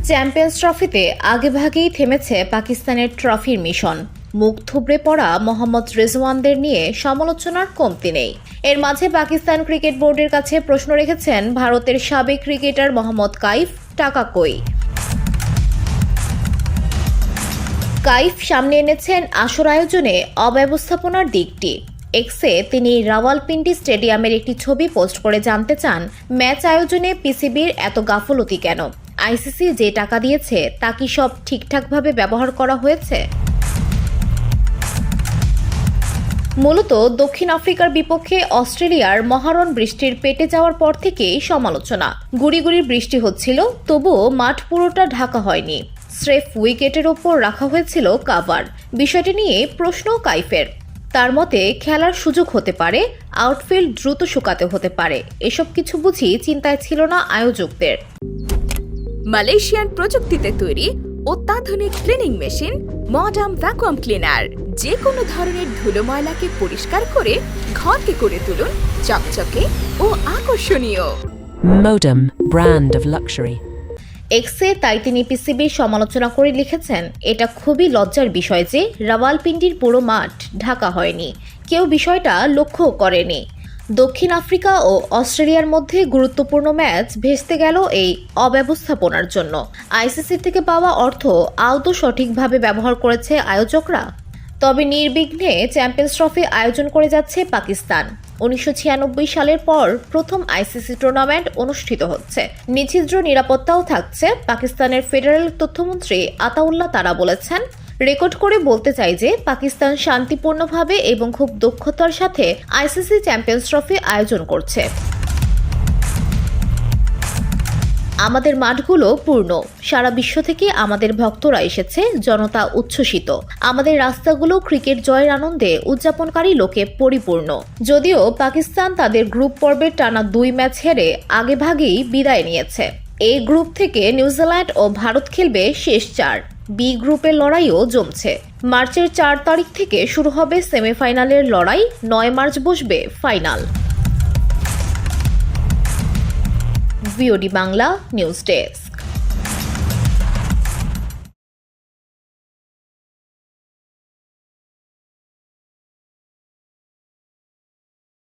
Champions ট্রফিতে আগেভাগেই থেমেছে পাকিস্তানের ট্রফির মিশন। মুখ থুবড়ে পড়া মোহাম্মদ রেজওয়ানদের নিয়ে সমালোচনার কমতি নেই। এর মাঝে পাকিস্তান ক্রিকেট বোর্ডের কাছে প্রশ্ন রেখেছেন ভারতের সাবেক ক্রিকেটার মোহাম্মদ কাইফ। টাকা কই? কাইফ সামনে এনেছেন আসর আয়োজনে অব্যবস্থাপনার দিকটি। এক্সে তিনি রাওয়ালপিন্ডি স্টেডিয়ামের একটি ছবি পোস্ট করে জানতে চান, ম্যাচ আয়োজনে পিসিবির এত গাফলতি কেন? আইসিসি যে টাকা দিয়েছে তা কি সব ঠিকঠাকভাবে ব্যবহার করা হয়েছে? মূলত দক্ষিণ আফ্রিকার বিপক্ষে অস্ট্রেলিয়ার মহারণ বৃষ্টির পেটে যাওয়ার পর থেকেই সমালোচনা। গুড়ি গুড়ি বৃষ্টি হচ্ছিল, তবুও মাঠ পুরোটা ঢাকা হয়নি। স্রেফ উইকেটের ওপর রাখা হয়েছিল কাভার। বিষয়টি নিয়ে প্রশ্ন কাইফের। তার মতে খেলার সুযোগ হতে পারে, আউটফিল্ড দ্রুত শুকাতে হতে পারে। এসব কিছু বুঝি চিন্তায় ছিল না আয়োজকদের। মালয়েশিয়ান প্রযুক্তিতে তৈরি অত্যাধুনিক cleaning machine modern vacuum cleaner যে কোনো ধরনের ধুলো ময়লাকে পরিষ্কার করে ঘরকে করে তুলুন চকচকে ও আকর্ষণীয়। Modem, brand of luxury. এক্সে তাই তিনি পিসিবির সমালোচনা করে লিখেছেন, এটা খুবই লজ্জার বিষয় যে রাওয়ালপিন্ডির পুরো মাঠ ঢাকা হয়নি। কেউ বিষয়টা লক্ষ্য করেনি। দক্ষিণ আফ্রিকা ও অস্ট্রেলিয়ার মধ্যে গুরুত্বপূর্ণ ম্যাচ ভেস্তে গেল এই অব্যবস্থাপনার জন্য। আইসিসি থেকে পাওয়া অর্থ আদৌ সঠিকভাবে ব্যবহার করেছে আয়োজকরা? তবে নির্বিঘ্নে চ্যাম্পিয়ন্স ট্রফি আয়োজন করে যাচ্ছে পাকিস্তান। 1996 সালের পর প্রথম আইসিসি টুর্নামেন্ট অনুষ্ঠিত হচ্ছে। নিচ্ছিদ্র নিরাপত্তাও থাকছে। পাকিস্তানের ফেডারেল তথ্যমন্ত্রী আতাউল্লাহ তারা বলেছেন, রেকর্ড করে বলতে চাই যে পাকিস্তান শান্তিপূর্ণভাবে এবং খুব দক্ষতার সাথে আইসিসি চ্যাম্পিয়ন্স ট্রফি আয়োজন করছে। আমাদের মাঠগুলো পূর্ণ। সারা বিশ্ব থেকে আমাদের ভক্তরা এসেছে, জনতা উচ্ছ্বসিত। আমাদের রাস্তাগুলো ক্রিকেট জয়ের আনন্দে উদযাপনকারী লোকে পরিপূর্ণ। যদিও পাকিস্তান তাদের গ্রুপ পর্বের টানা 2 ম্যাচ হেরে আগেভাগেই বিদায় নিয়েছে। এই গ্রুপ থেকে নিউজিল্যান্ড ও ভারত খেলবে শেষ 4। বি গ্রুপের লড়াইও জমছে। মার্চের 4 তারিখ থেকে শুরু হবে সেমিফাইনালের লড়াই। 9 মার্চ বসবে final. VOD Bangla news desk.